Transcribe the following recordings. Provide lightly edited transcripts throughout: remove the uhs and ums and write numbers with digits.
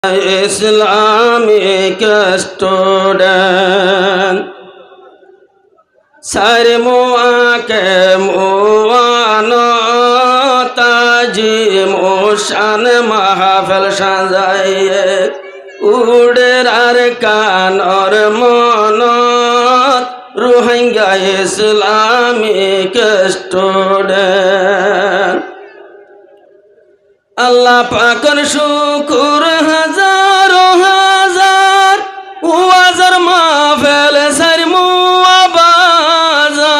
Islamic student Sari muake muano taji mushan mahafil shazaye uder arkan or monot Rohingya Islamic student Allah pakar syukur hazaro hazar wazar mafel sarmu abazar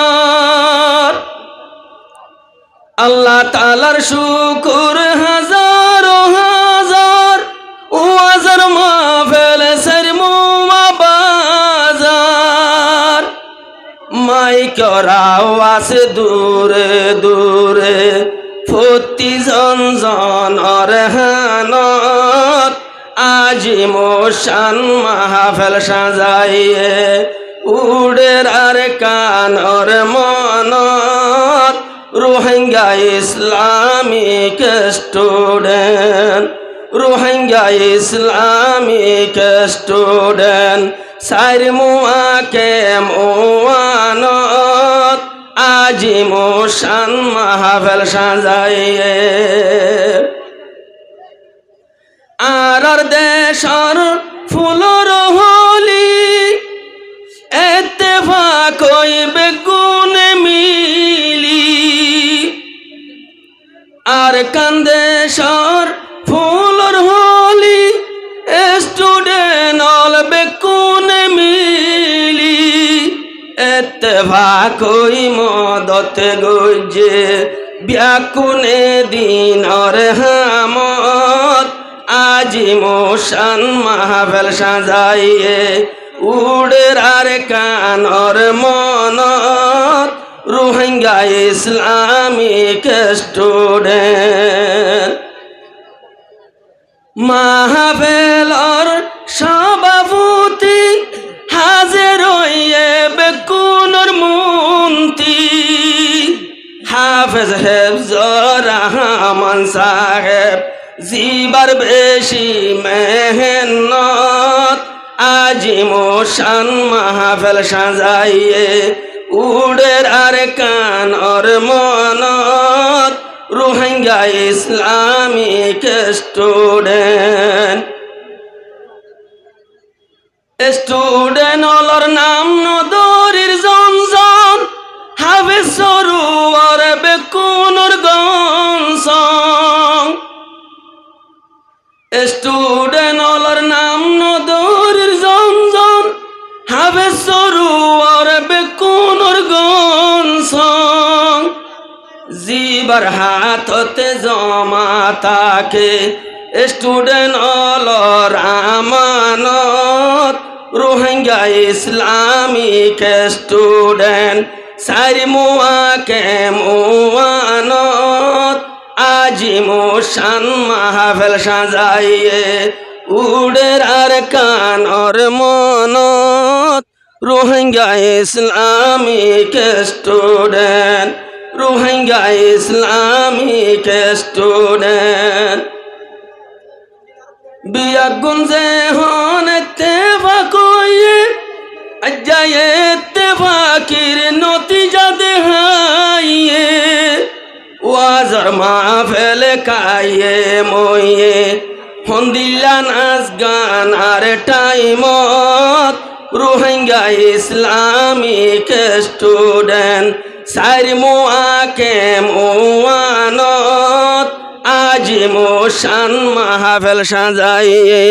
Allah ta'alar syukur hazaro hazar wazar mafel sarmu abazar mai karawas dure dure ফুটি জন অরহানত আজি মোশান মাহফিল সাজাইয়ে উড়ের আর কানর মনত Rohingya Islamic student Rohingya Islamic student সাইর মুআকে মুআনত আজি মোশান মাহফিল সাজাইয়ে আর দেশর ফুলর হলি ইত্তেফাক হইবে গুণে মিলি আর কান্দেশর ফুলর হলি স্টুডেন্ট অলবে গুণে মিলি ইত্তেফাক হই মদত গজে ব্যাকুনে দিন আর হামত আজি মোশান মাহফিল সাজাইয়ে উড়ের আর কানর মনত রোহিঙ্গা ইসলামিক স্টুডেন্ট মাহফিলর সভাপতি হাজির হইয়ে বেকুনর মুন্তি হাফেজ হেফজর রহমান সাহেব জিবার বেশি মেহনত আজি মোশান মাহফিল সাজাইয়ে উড়ের আর কানর মনত রোহিঙ্গা ইসলামিক স্টুডেন্ট স্টুডেন্ট অলর নাম নদরির জনজন হাফেজ সরুয়ার বেকুনর গনসং স্টুডেন্ট অলর নাম নদরির জনজন হাফেজ সরুয়ার বেকুনর গনসং জিবার হাততে জমা থাকে স্টুডেন্ট অলর আমানত রোহিঙ্গা ইসলামিক স্টুডেন্ট সারি মুআকে মুআনত আজি মোশান মাহফিল সাজাইয়ে উড়ের আর কানর মনত Rohingya Islamic student Rohingya Islamic student বিয়াগুনজে হন ইত্তেফাক হইয়ে আজায়ে ইত্তেফাকির নতিজা দেখাইয়ে ওয়াজর মাহফিল কাইয়ে মইয়ে হন্দিল্লা নাচ গান আর টাইমত রোহিঙ্গা ইসলামিক স্টুডেন্ট সারি মুআকে মুআনত আজি মোশান মাহফিল সাজাইয়ে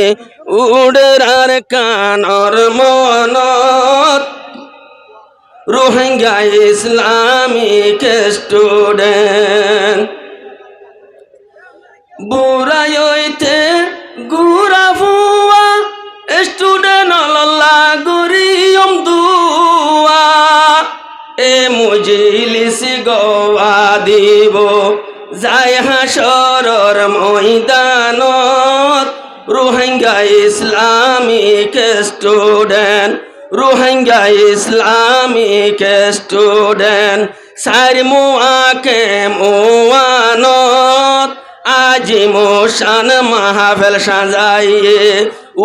উড়ের আর কানর মনত রোহিঙ্গা ইসলামিক স্টুডেন্ট বুড়াই হইতে গুড়া ফুয়া স্টুডেন্ট আল্লাহ গরিয়ম দুয়া এ মুজলিস গোয়া দিব যায় হাসরর ময়দানত Rohingya Islamic student Rohingya Islamic student সারি মুআকে মুআনত আজি মোশান মাহফিল সাজাইয়ে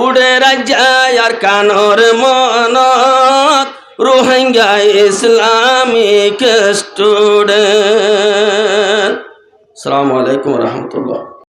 উড়ে রাজ্জায় আর কানর মনত রোহিঙ্গা ইসলামিক স্টুডেন্ট। আসসালামু আলাইকুম রহমতুল্লাহ।